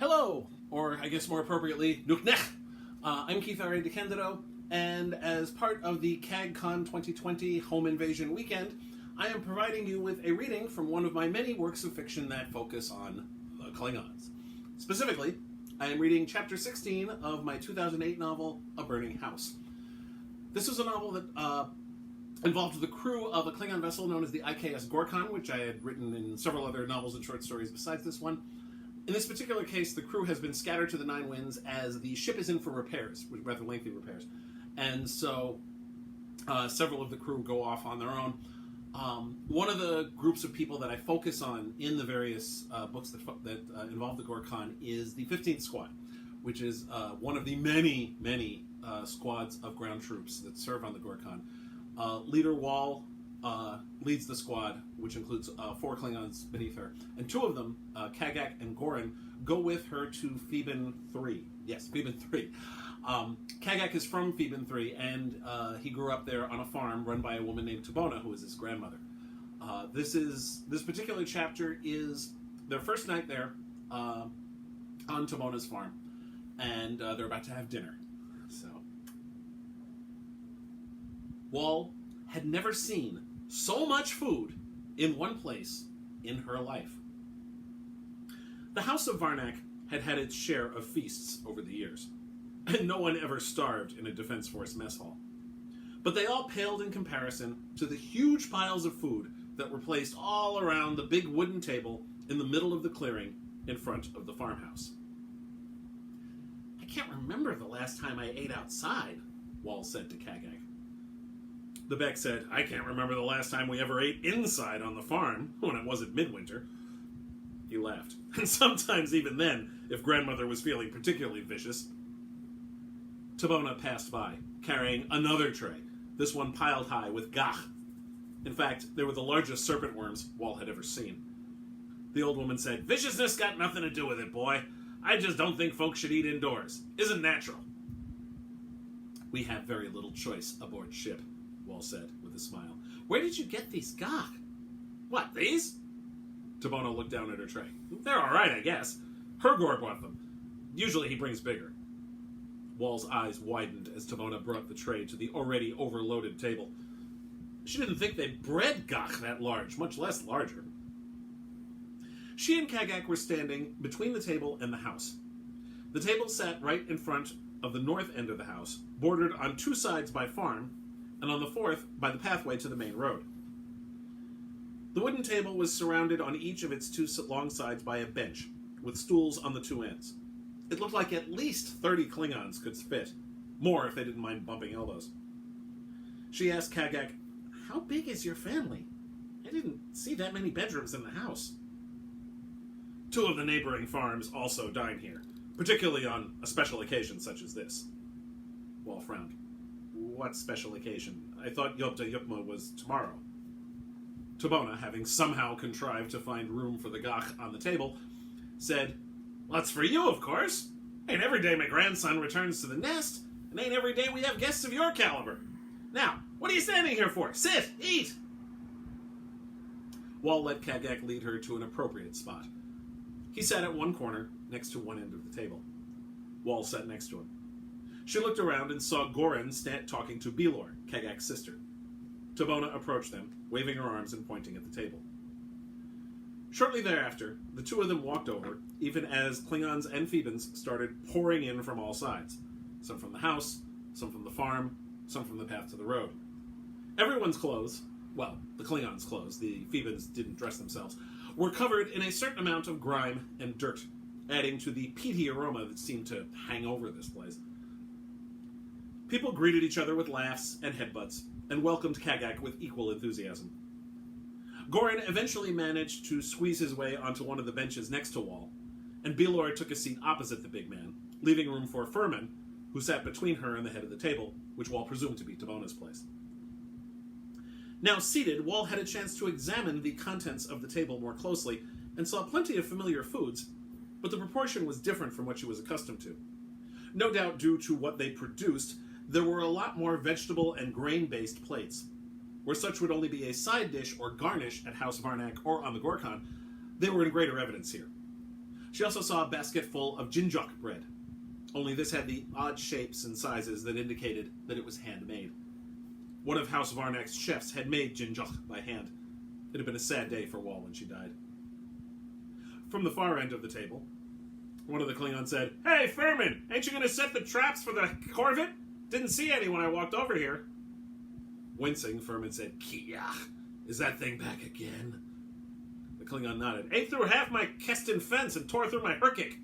Hello, or I guess more appropriately, Nuknech. I'm Keith R. DeCandido, and as part of the KAG 2020 Home Invasion Weekend, I am providing you with a reading from one of my many works of fiction that focus on the Klingons. Specifically, I am reading Chapter 16 of my 2008 novel, A Burning House. This was a novel that involved the crew of a Klingon vessel known as the IKS Gorkon, which I had written in several other novels and short stories besides this one. In this particular case, the crew has been scattered to the nine winds as the ship is in for repairs, rather lengthy repairs. And so several of the crew go off on their own. One of the groups of people that I focus on in the various books that involve the Gorkon is the 15th Squad, which is one of the many, many squads of ground troops that serve on the Gorkon. Leader Wall leads the squad, which includes 4 Klingons beneath her. And 2 of them, KAG and Goran, go with her to Theban 3. Yes, Theban 3. KAG is from Theban 3, and he grew up there on a farm run by a woman named Tabona, who is his grandmother. This particular chapter is their first night there on Tabona's farm, and they're about to have dinner. So, Wall had never seen so much food in one place in her life. The House of Varnak had had its share of feasts over the years, and no one ever starved in a Defense Force mess hall. But they all paled in comparison to the huge piles of food that were placed all around the big wooden table in the middle of the clearing in front of the farmhouse. "I can't remember the last time I ate outside," Wall said to KAG. The Beck said, "I can't remember the last time we ever ate inside on the farm, when it wasn't midwinter." He laughed. "And sometimes even then, if grandmother was feeling particularly vicious." Tabona passed by, carrying another tray, this one piled high with gach. In fact, they were the largest serpent worms Wall had ever seen. The old woman said, "Viciousness got nothing to do with it, boy. I just don't think folks should eat indoors. Isn't natural." "We have very little choice aboard ship," Wall said, with a smile. "Where did you get these gach?" "What, these?" Tabona looked down at her tray. "They're all right, I guess. Hergor bought them. Usually he brings bigger." Wall's eyes widened as Tabona brought the tray to the already overloaded table. She didn't think they'd bred gach that large, much less larger. She and KAG were standing between the table and the house. The table sat right in front of the north end of the house, bordered on 2 sides by farm, and on the 4th by the pathway to the main road. The wooden table was surrounded on each of its 2 long sides by a bench, with stools on the 2 ends. It looked like at least 30 Klingons could fit, more if they didn't mind bumping elbows. She asked KAG, "How big is your family? I didn't see that many bedrooms in the house." "2 of the neighboring farms also dine here, particularly on a special occasion such as this." Wall frowned. "What special occasion? I thought Yopta Yupma was tomorrow." Tabona, having somehow contrived to find room for the gach on the table, said, "Well, that's for you, of course. Ain't every day my grandson returns to the nest, and ain't every day we have guests of your caliber. Now, what are you standing here for? Sit, eat!" Wall let KAG lead her to an appropriate spot. He sat at one corner, next to one end of the table. Wall sat next to him. She looked around and saw Goran talking to Belor, KAG's sister. Tabona approached them, waving her arms and pointing at the table. Shortly thereafter, the 2 of them walked over, even as Klingons and Thebans started pouring in from all sides. Some from the house, some from the farm, some from the path to the road. Everyone's clothes, well, the Klingons' clothes, the Thebans didn't dress themselves, were covered in a certain amount of grime and dirt, adding to the peaty aroma that seemed to hang over this place. People greeted each other with laughs and headbutts, and welcomed KAG with equal enthusiasm. Goran eventually managed to squeeze his way onto one of the benches next to Wall, and Belor took a seat opposite the big man, leaving room for Furman, who sat between her and the head of the table, which Wall presumed to be Tabona's place. Now seated, Wall had a chance to examine the contents of the table more closely, and saw plenty of familiar foods, but the proportion was different from what she was accustomed to. No doubt due to what they produced, there were a lot more vegetable and grain-based plates. Where such would only be a side dish or garnish at House Varnak or on the Gorkon, they were in greater evidence here. She also saw a basket full of jinjuk bread, only this had the odd shapes and sizes that indicated that it was handmade. One of House Varnak's chefs had made jinjuk by hand. It had been a sad day for Wall when she died. From the far end of the table, one of the Klingons said, "Hey, Furman, ain't you going to set the traps for the corvette? Didn't see any when I walked over here." Wincing, Furman said, "Kia, is that thing back again?" The Klingon nodded. "Ate through half my Keston fence and tore through my Herkik."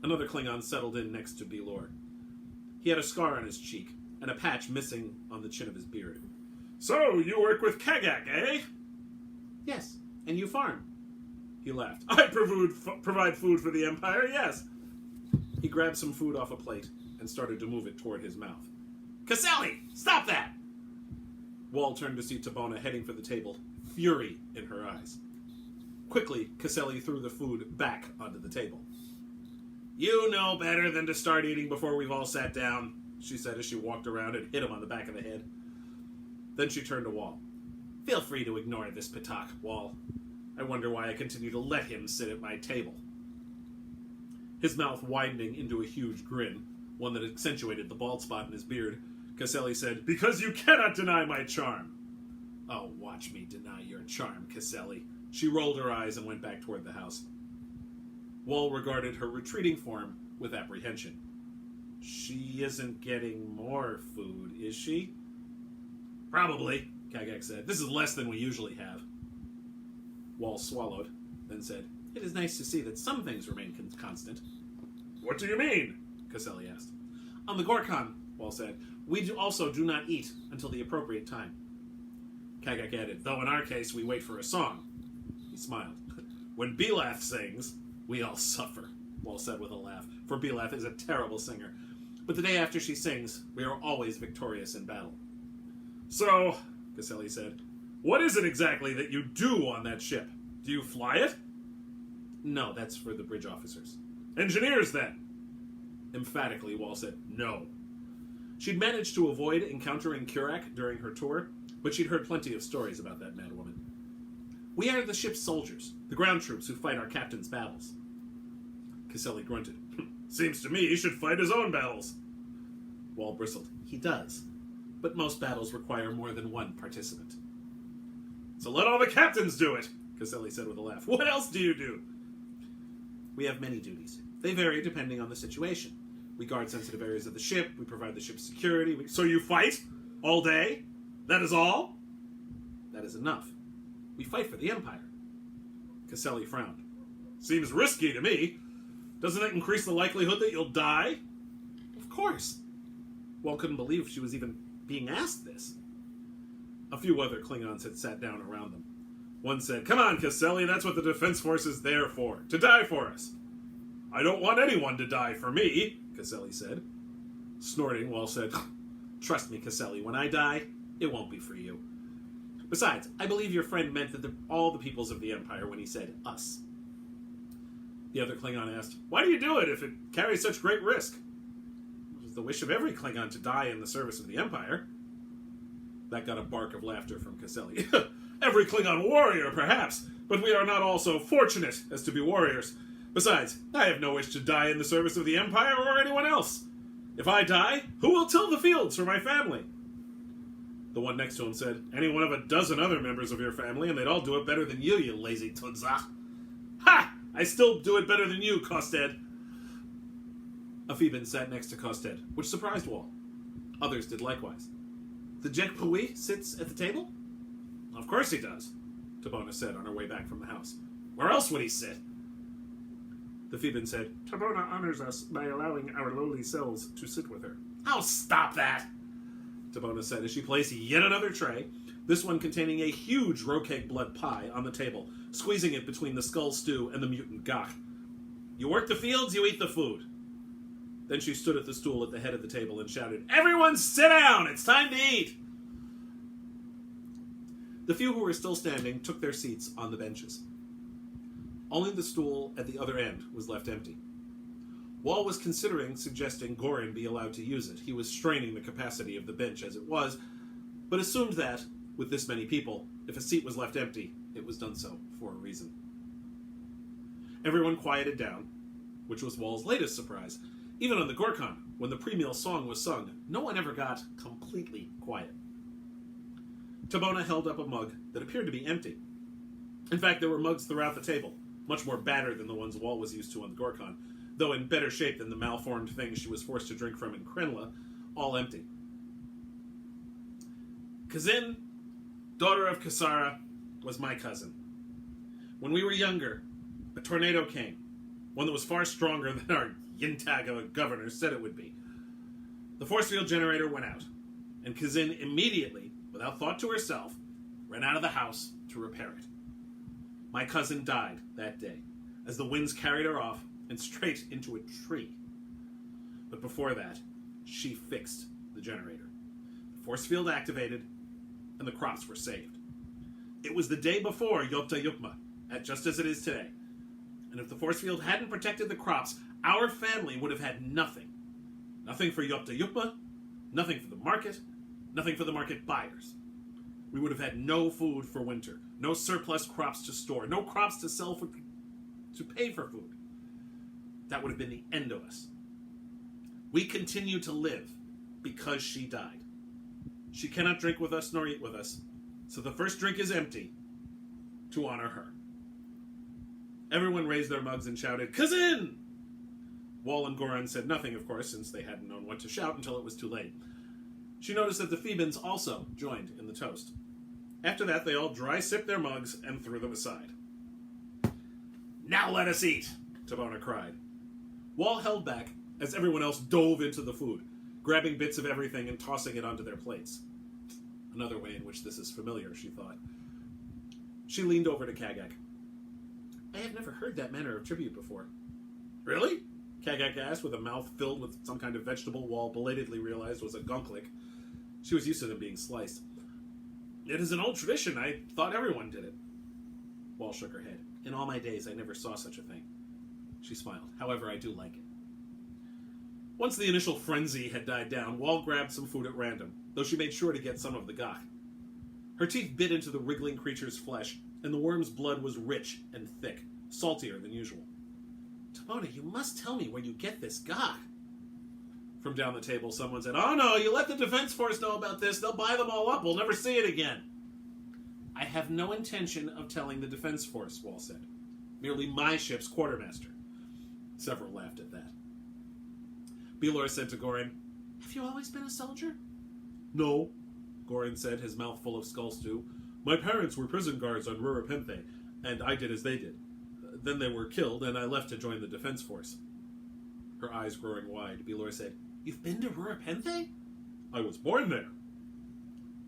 Another Klingon settled in next to Belor. He had a scar on his cheek and a patch missing on the chin of his beard. "So, you work with KAG, eh?" "Yes, and you farm." He laughed. "I provide food for the Empire, yes." He grabbed some food off a plate and started to move it toward his mouth. "Caselli, stop that!" Wall turned to see Tabona heading for the table, fury in her eyes. Quickly, Caselli threw the food back onto the table. "You know better than to start eating before we've all sat down," she said as she walked around and hit him on the back of the head. Then she turned to Wall. "Feel free to ignore this Patak, Wall. I wonder why I continue to let him sit at my table." His mouth widening into a huge grin, one that accentuated the bald spot in his beard, Caselli said, "Because you cannot deny my charm." "Oh, watch me deny your charm, Caselli." She rolled her eyes and went back toward the house. Wall regarded her retreating form with apprehension. "She isn't getting more food, is she?" "Probably," KAG said. "This is less than we usually have." Wall swallowed, then said, "It is nice to see that some things remain constant." "What do you mean?" Caselli asked. "On the Gorkon," Wall said, "we also do not eat until the appropriate time." KAG added, "Though in our case we wait for a song." He smiled. "When Belath sings, we all suffer," Wall said with a laugh, for Belath is a terrible singer. "But the day after she sings, we are always victorious in battle." "So," Caselli said, "what is it exactly that you do on that ship? Do you fly it?" "No, that's for the bridge officers." "Engineers, then?" Emphatically, Wall said, "No." She'd managed to avoid encountering Kurak during her tour, but she'd heard plenty of stories about that mad woman. "We are the ship's soldiers, the ground troops who fight our captain's battles." Caselli grunted. "Seems to me he should fight his own battles." Wall bristled. "He does. But most battles require more than one participant." "So let all the captains do it," Caselli said with a laugh. "What else do you do?" "We have many duties. They vary depending on the situation. We guard sensitive areas of the ship. We provide the ship's security. So you fight? All day? That is all?" "That is enough. We fight for the Empire." Caselli frowned. "Seems risky to me. Doesn't it increase the likelihood that you'll die?" "Of course." Wall couldn't believe she was even being asked this. A few other Klingons had sat down around them. One said, "Come on, Caselli, that's what the Defense Force is there for. To die for us." "I don't want anyone to die for me," Caselli said. Snorting, Wall said, "Trust me, Caselli, when I die, it won't be for you. Besides, I believe your friend meant that all the peoples of the Empire when he said us." The other Klingon asked, "Why do you do it if it carries such great risk?" "It was the wish of every Klingon to die in the service of the Empire." That got a bark of laughter from Caselli. "Every Klingon warrior, perhaps, but we are not all so fortunate as to be warriors. Besides, I have no wish to die in the service of the Empire or anyone else. If I die, who will till the fields for my family?" The one next to him said, "Any one of a dozen other members of your family, and they'd all do it better than you, you lazy tunzach." "Ha! I still do it better than you, Kosted." A Phoeban sat next to Kosted, which surprised Wall. Others did likewise. "The Jek Pui sits at the table?" "Of course he does," Tabona said on her way back from the house. "Where else would he sit?" The Phoeban said, "Tabona honors us by allowing our lowly selves to sit with her." "Oh, stop that!" Tabona said as she placed yet another tray, this one containing a huge Rokeg blood pie, on the table, squeezing it between the skull stew and the mutant gach. "You work the fields, you eat the food." Then she stood at the stool at the head of the table and shouted, "Everyone sit down! It's time to eat!" The few who were still standing took their seats on the benches. Only the stool at the other end was left empty. Wall was considering suggesting Gorin be allowed to use it. He was straining the capacity of the bench as it was, but assumed that, with this many people, if a seat was left empty, it was done so for a reason. Everyone quieted down, which was Wall's latest surprise. Even on the Gorkon, when the pre-meal song was sung, no one ever got completely quiet. Tabona held up a mug that appeared to be empty. In fact, there were mugs throughout the table, much more battered than the ones Wall was used to on the Gorkon, though in better shape than the malformed things she was forced to drink from in Krenla, all empty. Kazin, daughter of Kasara, was my cousin. When we were younger, a tornado came, one that was far stronger than our Yintaga governor said it would be. The force field generator went out, and Kazin immediately, without thought to herself, ran out of the house to repair it. My cousin died that day, as the winds carried her off and straight into a tree. But before that, she fixed the generator. The force field activated, and the crops were saved. It was the day before Yopta Yupma, just as it is today. And if the force field hadn't protected the crops, our family would have had nothing. Nothing for Yopta Yupma, nothing for the market, nothing for the market buyers. We would have had no food for winter, no surplus crops to store, no crops to sell to pay for food. That would have been the end of us. We continue to live because she died. She cannot drink with us nor eat with us, so the first drink is empty to honor her. Everyone raised their mugs and shouted, "Kazin!" Wall and Goran said nothing, of course, since they hadn't known what to shout until it was too late. She noticed that the Thebans also joined in the toast. After that, they all dry-sipped their mugs and threw them aside. "Now let us eat!" Tabona cried. Wall held back as everyone else dove into the food, grabbing bits of everything and tossing it onto their plates. Another way in which this is familiar, she thought. She leaned over to KAG. "I have never heard that manner of tribute before." "Really?" KAG asked, with a mouth filled with some kind of vegetable Wall belatedly realized was a gunklik. She was used to them being sliced. "It is an old tradition. I thought everyone did it." Wall shook her head. "In all my days, I never saw such a thing." She smiled. "However, I do like it." Once the initial frenzy had died down, Wall grabbed some food at random, though she made sure to get some of the gach. Her teeth bit into the wriggling creature's flesh, and the worm's blood was rich and thick, saltier than usual. "Tabona, you must tell me where you get this gach." From down the table, someone said, "Oh no, you let the defense force know about this. They'll buy them all up. We'll never see it again." "I have no intention of telling the defense force," Wall said. "Merely my ship's quartermaster." Several laughed at that. Belor said to Goran, "Have you always been a soldier?" "No," Goran said, his mouth full of skull stew. "My parents were prison guards on Rurapenthe, and I did as they did. Then they were killed, and I left to join the defense force." Her eyes growing wide, Belor said, "You've been to Rurapenthe?" "I was born there."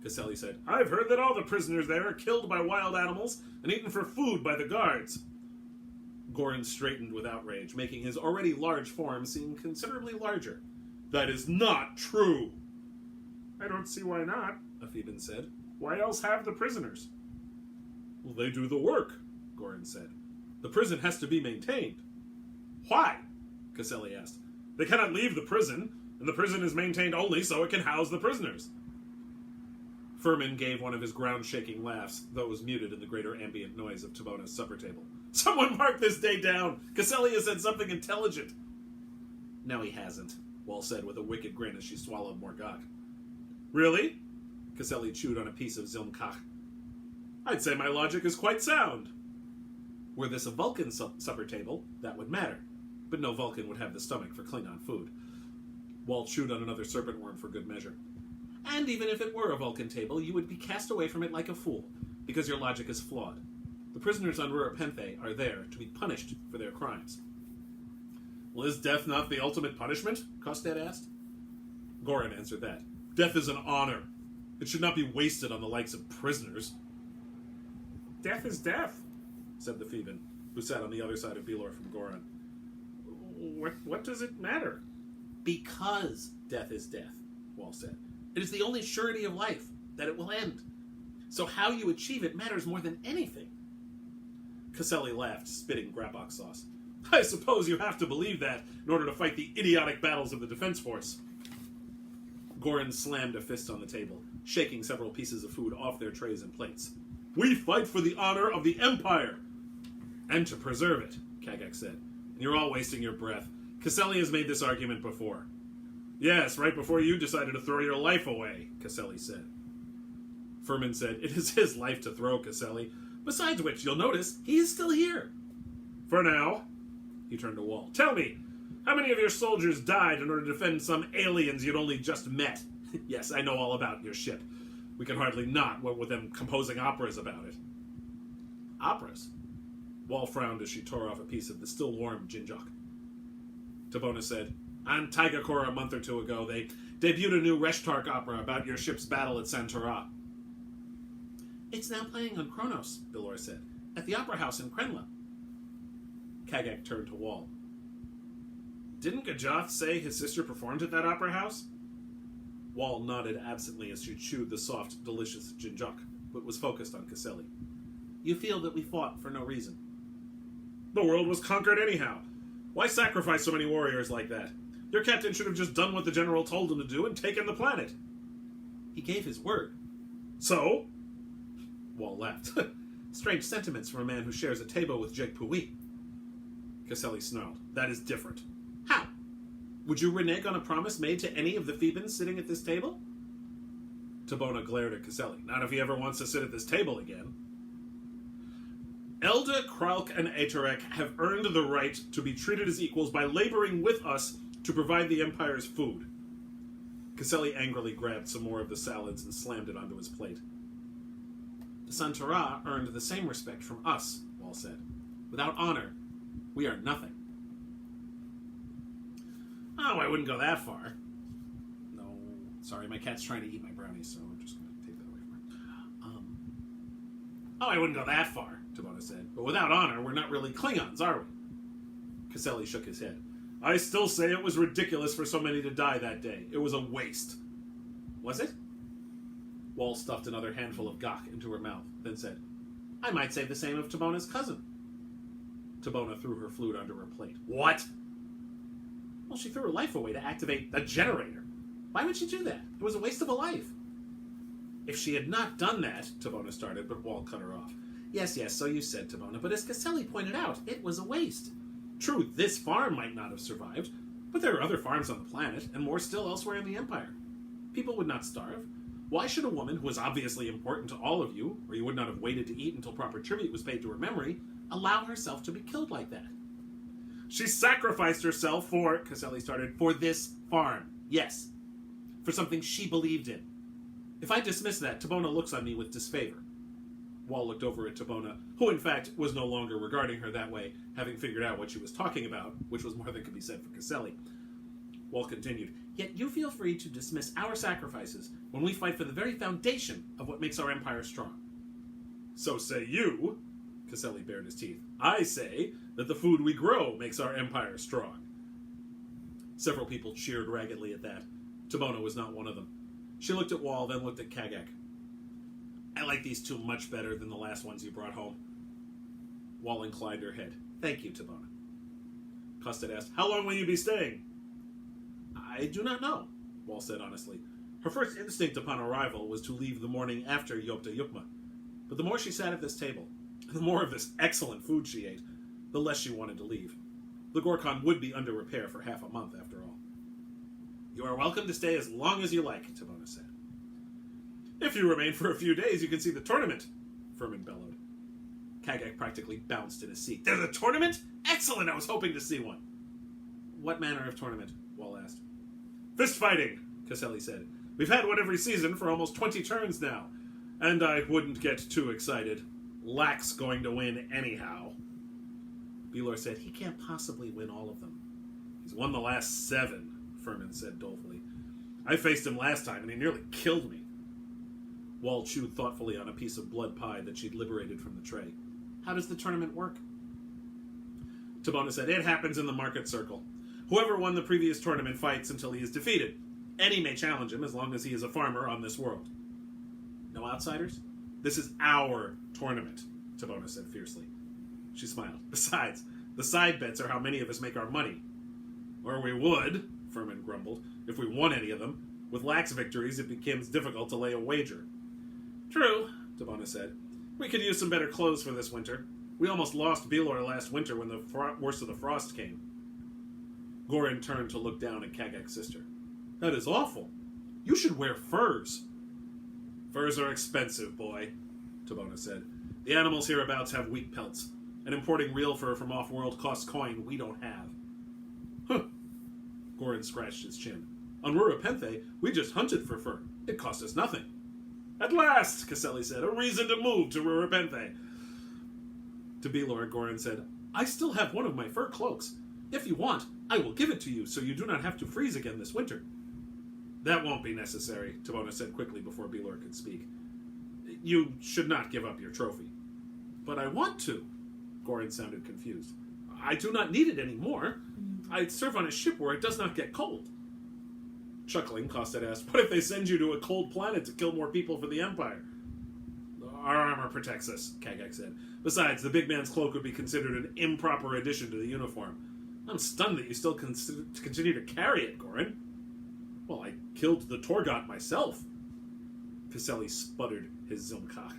Caselli said, "I've heard that all the prisoners there are killed by wild animals and eaten for food by the guards." Goran straightened with outrage, making his already large form seem considerably larger. "That is not true." "I don't see why not," a Theban said. "Why else have the prisoners?" "Well, they do the work," Goran said. "The prison has to be maintained." "Why?" Caselli asked. "They cannot leave the prison, and the prison is maintained only so it can house the prisoners." Furman gave one of his ground-shaking laughs, though it was muted in the greater ambient noise of Tabona's supper table. "Someone mark this day down! Caselli has said something intelligent." "No, he hasn't," Wall said with a wicked grin as she swallowed more gach. "Really?" Caselli chewed on a piece of Zilmkach. "I'd say my logic is quite sound." Were this a Vulcan supper table, that would matter, but no Vulcan would have the stomach for Klingon food. Wall chewed on another serpent worm for good measure. "And even if it were a Vulcan table, you would be cast away from it like a fool, because your logic is flawed. The prisoners on Rurapenthe are there to be punished for their crimes." "Well, is death not the ultimate punishment?" Kostad asked. Goran answered that. "Death is an honor. It should not be wasted on the likes of prisoners." "Death is death," said the Theban, who sat on the other side of Belor from Goran. What does it matter?" "Because death is death," Wall said. "It is the only surety of life, that it will end. So how you achieve it matters more than anything." Caselli laughed, spitting Grapok sauce. "I suppose you have to believe that in order to fight the idiotic battles of the defense force." Goran slammed a fist on the table, shaking several pieces of food off their trays and plates. "We fight for the honor of the Empire!" "And to preserve it," Kagak said. And you're all wasting your breath. Caselli has made this argument before. Yes, right before you decided to throw your life away, Caselli said. Furman said, it is his life to throw, Caselli. Besides which, you'll notice, he is still here. For now. He turned to Wall. Tell me, how many of your soldiers died in order to defend some aliens you'd only just met? Yes, I know all about your ship. We can hardly not, what with them composing operas about it. Operas? Wall frowned as she tore off a piece of the still warm ginjok. Tabona said, on Tigakor a month or two ago, they debuted a new Reshtark opera about your ship's battle at Santora. It's now playing on Kronos, Bilor said, at the Opera House in Krenla. Kagak turned to Wall. Didn't Gajoth say his sister performed at that opera house? Wall nodded absently as she chewed the soft, delicious ginjok, but was focused on Caselli. You feel that we fought for no reason. The world was conquered anyhow. Why sacrifice so many warriors like that? Your captain should have just done what the general told him to do and taken the planet. He gave his word. So? Wall laughed. Strange sentiments from a man who shares a table with Jake Pui. Caselli snarled. That is different. How? Would you renege on a promise made to any of the Thebans sitting at this table? Tabona glared at Caselli. Not if he ever wants to sit at this table again. Elda, Kralk, and Aeterek have earned the right to be treated as equals by laboring with us to provide the Empire's food. Caselli angrily grabbed some more of the salads and slammed it onto his plate. The Santora earned the same respect from us, Wall said. Without honor, we are nothing. Oh, I wouldn't go that far. No, sorry, my cat's trying to eat my brownies, so I'm just going to take that away from her. Oh, I wouldn't go that far, Tabona said. But without honor, we're not really Klingons, are we? Caselli shook his head. I still say it was ridiculous for so many to die that day. It was a waste. Was it? Wall stuffed another handful of gok into her mouth, then said, I might say the same of Tabona's cousin. Tabona threw her flute under her plate. What? Well, she threw her life away to activate the generator. Why would she do that? It was a waste of a life. If she had not done that, Tabona started, but Wall cut her off. Yes, so you said, Tabona, but as Caselli pointed out, it was a waste. True, this farm might not have survived, but there are other farms on the planet, and more still elsewhere in the Empire. People would not starve. Why should a woman, who is obviously important to all of you, or you would not have waited to eat until proper tribute was paid to her memory, allow herself to be killed like that? She sacrificed herself for, Caselli started, for this farm. Yes. For something she believed in. If I dismiss that, Tabona looks on me with disfavor. Wall looked over at Tabona, who in fact was no longer regarding her that way, having figured out what she was talking about, which was more than could be said for Caselli. Wall continued, Yet you feel free to dismiss our sacrifices when we fight for the very foundation of what makes our empire strong. So say you, Caselli bared his teeth. I say that the food we grow makes our empire strong. Several people cheered raggedly at that. Tabona was not one of them. She looked at Wall, then looked at Kagak. I like these two much better than the last ones you brought home. Wall inclined her head. Thank you, Tabona. Custard asked, How long will you be staying? I do not know, Wall said honestly. Her first instinct upon arrival was to leave the morning after Yopta Yukma. But the more she sat at this table, the more of this excellent food she ate, the less she wanted to leave. The Gorkon would be under repair for half a month, after all. You are welcome to stay as long as you like, Tabona said. If you remain for a few days, you can see the tournament, Furman bellowed. Kagak practically bounced in his seat. There's a tournament? Excellent! I was hoping to see one. What manner of tournament? Wall asked. Fist fighting, Caselli said. We've had one every season for almost 20 turns now. And I wouldn't get too excited. Lack's going to win anyhow. Belor said, He can't possibly win all of them. He's won the last 7, Furman said dolefully. I faced him last time and he nearly killed me. Wall chewed thoughtfully on a piece of blood pie that she'd liberated from the tray. How does the tournament work? Tabona said, It happens in the market circle. Whoever won the previous tournament fights until he is defeated. Any may challenge him as long as he is a farmer on this world. No outsiders? This is our tournament, Tabona said fiercely. She smiled. Besides, the side bets are how many of us make our money. Or we would, Furman grumbled, if we won any of them. With lax victories, it becomes difficult to lay a wager. True, Tabona said. We could use some better clothes for this winter. We almost lost Belor last winter when the worst of the frost came. Goran turned to look down at KAG's sister. That is awful. You should wear furs. Furs are expensive, boy, Tabona said. The animals hereabouts have weak pelts, and importing real fur from off-world costs coin we don't have. Huh. Goran scratched his chin. On Rurapenthe, we just hunted for fur. It cost us nothing. At last, Caselli said, a reason to move to Rurapenthe. To Belor, Goran said, I still have one of my fur cloaks. If you want, I will give it to you so you do not have to freeze again this winter. That won't be necessary, Tabona said quickly before Belor could speak. You should not give up your trophy. But I want to. Goran sounded confused. I do not need it anymore. I serve on a ship where it does not get cold. Chuckling, Kostet asked, what if they send you to a cold planet to kill more people for the Empire? Our armor protects us, KAG said. Besides, the big man's cloak would be considered an improper addition to the uniform. I'm stunned that you still continue to carry it, Goran. Well, I killed the Torgot myself. Caselli sputtered his Zilmkach.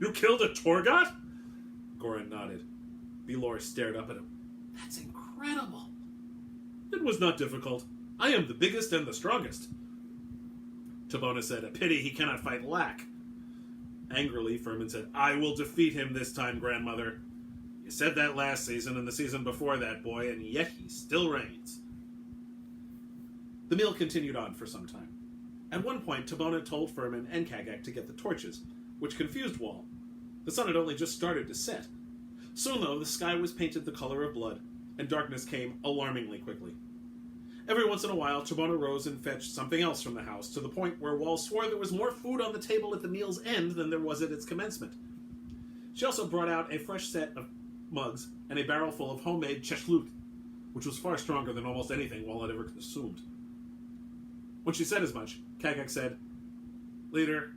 You killed a Torgot? Goran nodded. Belor stared up at him. That's incredible. It was not difficult. I am the biggest and the strongest. Tabona said, a pity he cannot fight Lack. Angrily, Furman said, I will defeat him this time, grandmother. You said that last season and the season before that, boy, and yet he still reigns. The meal continued on for some time. At one point, Tabona told Furman and KAG to get the torches, which confused Wall. The sun had only just started to set. Soon, though, the sky was painted the color of blood, and darkness came alarmingly quickly. Every once in a while, Tabona rose and fetched something else from the house, to the point where Wall swore there was more food on the table at the meal's end than there was at its commencement. She also brought out a fresh set of mugs and a barrel full of homemade cheshlut, which was far stronger than almost anything Wall had ever consumed. When she said as much, KAG said, Leader,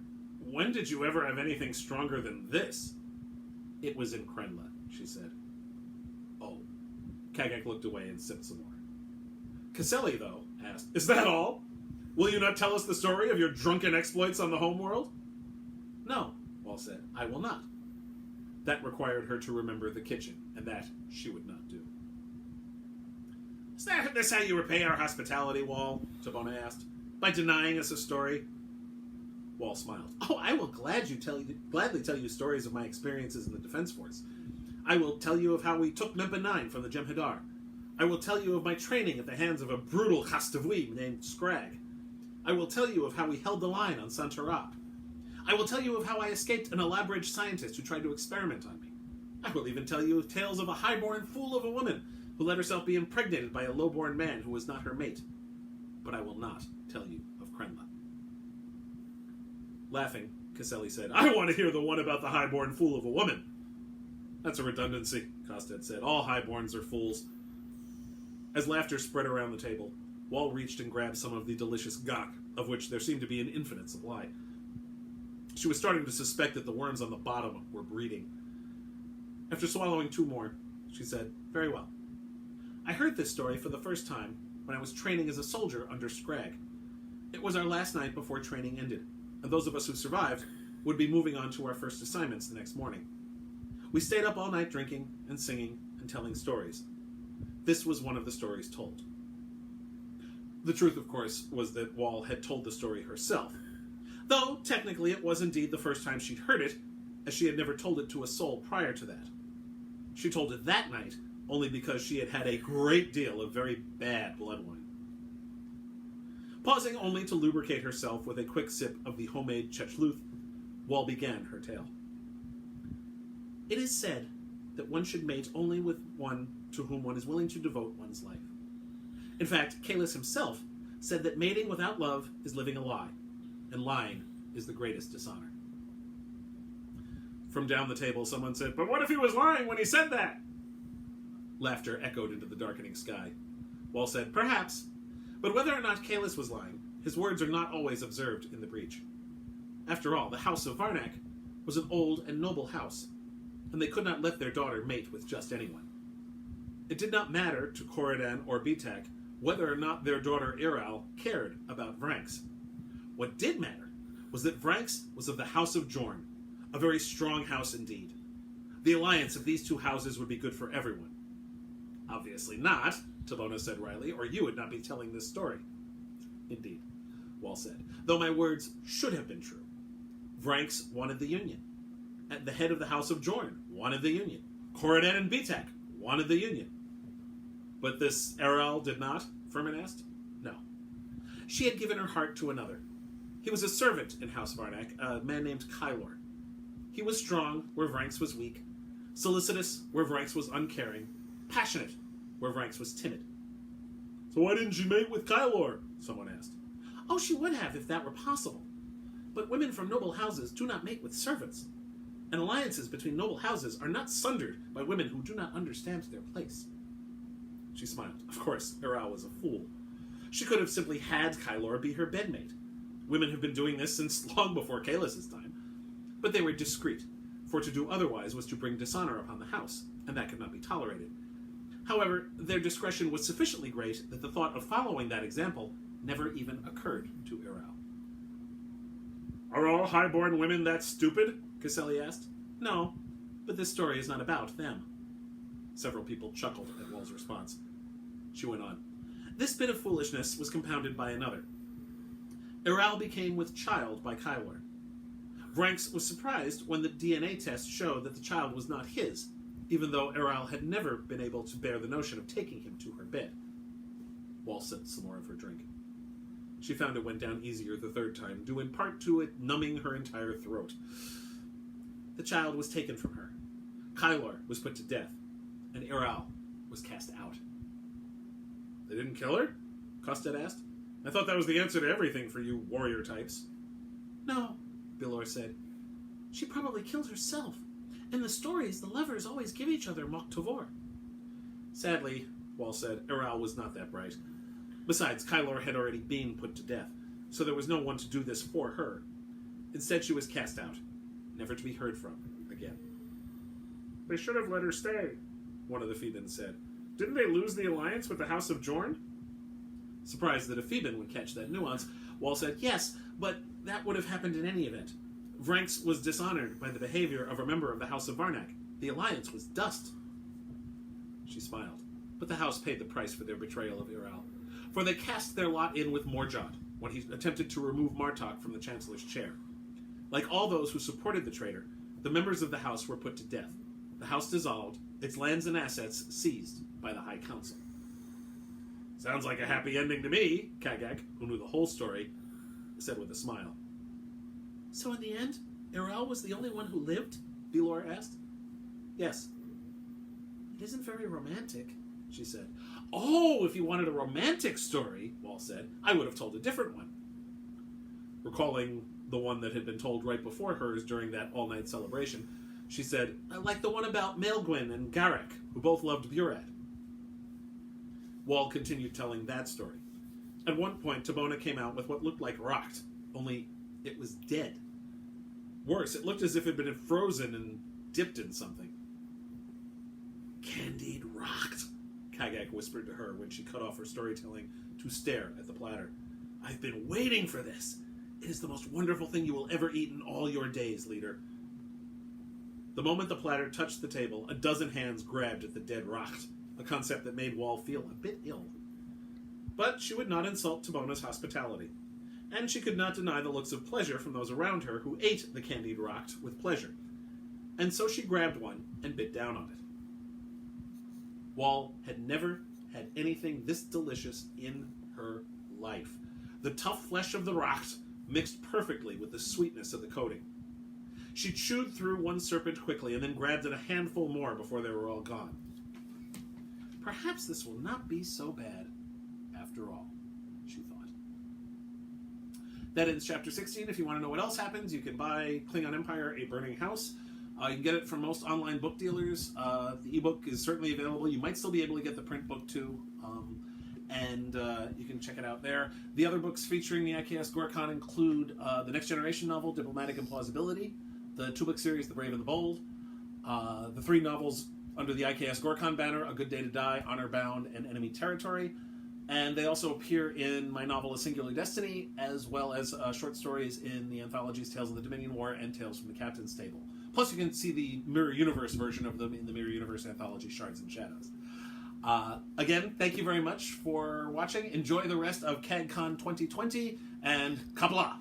when did you ever have anything stronger than this? It was in Krenla, she said. Oh. KAG looked away and sipped some more. Caselli, though, asked, Is that all? Will you not tell us the story of your drunken exploits on the homeworld? No, Wall said, I will not. That required her to remember the kitchen, and that she would not do. Is this how you repay our hospitality, Wall? Tabona asked. By denying us a story? Wall smiled. Oh, I will gladly tell you stories of my experiences in the Defense Force. I will tell you of how we took Mempa 9 from the Jem'Hadar. I will tell you of my training at the hands of a brutal Chastavui named Scrag. I will tell you of how we held the line on Santarap. I will tell you of how I escaped an elaborate scientist who tried to experiment on me. I will even tell you tales of a high-born fool of a woman who let herself be impregnated by a low-born man who was not her mate. But I will not tell you of Krenla. Laughing, Caselli said, I want to hear the one about the high-born fool of a woman. That's a redundancy, Kostet said. All highborns are fools. As laughter spread around the table, Wall reached and grabbed some of the delicious gak, of which there seemed to be an infinite supply. She was starting to suspect that the worms on the bottom were breeding. After swallowing 2 more, she said, Very well. I heard this story for the first time when I was training as a soldier under Scrag. It was our last night before training ended, and those of us who survived would be moving on to our first assignments the next morning. We stayed up all night drinking and singing and telling stories. This was one of the stories told. The truth, of course, was that Wall had told the story herself, though technically it was indeed the first time she'd heard it, as she had never told it to a soul prior to that. She told it that night only because she had had a great deal of very bad blood wine. Pausing only to lubricate herself with a quick sip of the homemade cheshluth, Wall began her tale. It is said that one should mate only with one to whom one is willing to devote one's life. In fact, Kalis himself said that mating without love is living a lie, and lying is the greatest dishonor. From down the table, someone said, But what if he was lying when he said that? Laughter echoed into the darkening sky. Wall said, Perhaps, but whether or not Kalis was lying, his words are not always observed in the breach. After all, the House of Varnak was an old and noble house, and they could not let their daughter mate with just anyone. It did not matter to Corridan or Bitak whether or not their daughter Iral cared about Vranx. What did matter was that Vranx was of the House of Jorn, a very strong house indeed. The alliance of these two houses would be good for everyone. Obviously not, Tabona said wryly, or you would not be telling this story. Indeed, Wall said, though my words should have been true. Vranks wanted the Union. At the head of the House of Jorn wanted the Union. Coronet and Betak wanted the Union. But this Erel did not, Furman asked. No. She had given her heart to another. He was a servant in House Varnak, a man named Kylor. He was strong where Vranks was weak, solicitous where Vranks was uncaring, passionate where Vranks was timid. So why didn't she mate with Kylor? Someone asked. Oh, she would have if that were possible. But women from noble houses do not mate with servants, and alliances between noble houses are not sundered by women who do not understand their place. She smiled. Of course, Erel was a fool. She could have simply had Kylor be her bedmate. Women have been doing this since long before Kalis' time. But they were discreet, for to do otherwise was to bring dishonor upon the house, and that could not be tolerated. However, their discretion was sufficiently great that the thought of following that example never even occurred to Erel. Are all highborn women that stupid? Caselli asked. No, but this story is not about them. Several people chuckled at Wall's response. She went on. This bit of foolishness was compounded by another. Erel became with child by Kylor. Vranks was surprised when the DNA test showed that the child was not his, even though Erel had never been able to bear the notion of taking him to her bed. Wall sipped some more of her drink. She found it went down easier the third time, due in part to it numbing her entire throat. The child was taken from her. Kylor was put to death, and Erel was cast out. They didn't kill her? Kostet asked. I thought that was the answer to everything for you warrior types. No, Bilor said. She probably killed herself. In the stories, the lovers always give each other Mok Tovor. Sadly, Wall said, Erel was not that bright. Besides, Kylor had already been put to death, so there was no one to do this for her. Instead, she was cast out, never to be heard from again. They should have let her stay, one of the Phoebans said. Didn't they lose the alliance with the House of Jorn? Surprised that a Phoeban would catch that nuance, Wall said, yes, but that would have happened in any event. Vranks was dishonored by the behavior of a member of the House of Varnak. The alliance was dust. She smiled, but the house paid the price for their betrayal of Erel, for they cast their lot in with Morjot when he attempted to remove Martok from the Chancellor's chair. Like all those who supported the traitor, the members of the house were put to death. The house dissolved, its lands and assets seized by the High Council. Sounds like a happy ending to me, KAG, who knew the whole story, said with a smile. So in the end, Erel was the only one who lived? Bilor asked. Yes. It isn't very romantic, she said. Oh, if you wanted a romantic story, Wall said, I would have told a different one. Recalling the one that had been told right before hers during that all-night celebration, she said, like the one about Maelgwyn and Garek, who both loved Burad. Wall continued telling that story. At one point, Tabona came out with what looked like Rokt, only it was dead. Worse, it looked as if it had been frozen and dipped in something. Candide Rokt, KAG whispered to her when she cut off her storytelling to stare at the platter. I've been waiting for this. It is the most wonderful thing you will ever eat in all your days, leader. The moment the platter touched the table, a dozen hands grabbed at the dead Rokt, a concept that made Wall feel a bit ill. But she would not insult Tabona's hospitality, and she could not deny the looks of pleasure from those around her who ate the candied Rokt with pleasure, and so she grabbed one and bit down on it. Wall had never had anything this delicious in her life. The tough flesh of the Rokt mixed perfectly with the sweetness of the coating. She chewed through one serpent quickly and then grabbed at a handful more before they were all gone. Perhaps this will not be so bad after all, she thought. That ends Chapter 16. If you want to know what else happens, you can buy Klingon Empire, A Burning House. You can get it from most online book dealers. The ebook is certainly available. You might still be able to get the print book too. And you can check it out there. The other books featuring the IKS Gorkon include the Next Generation novel, Diplomatic Implausibility, the 2-book series, The Brave and the Bold, the 3 novels under the IKS Gorkon banner, A Good Day to Die, Honor Bound, and Enemy Territory. And they also appear in my novel, A Singular Destiny, as well as short stories in the anthologies Tales of the Dominion War and Tales from the Captain's Table. Plus, you can see the Mirror Universe version of them in the Mirror Universe anthology, Shards and Shadows. Again, thank you very much for watching. Enjoy the rest of KAG Con 2020, and Kabla!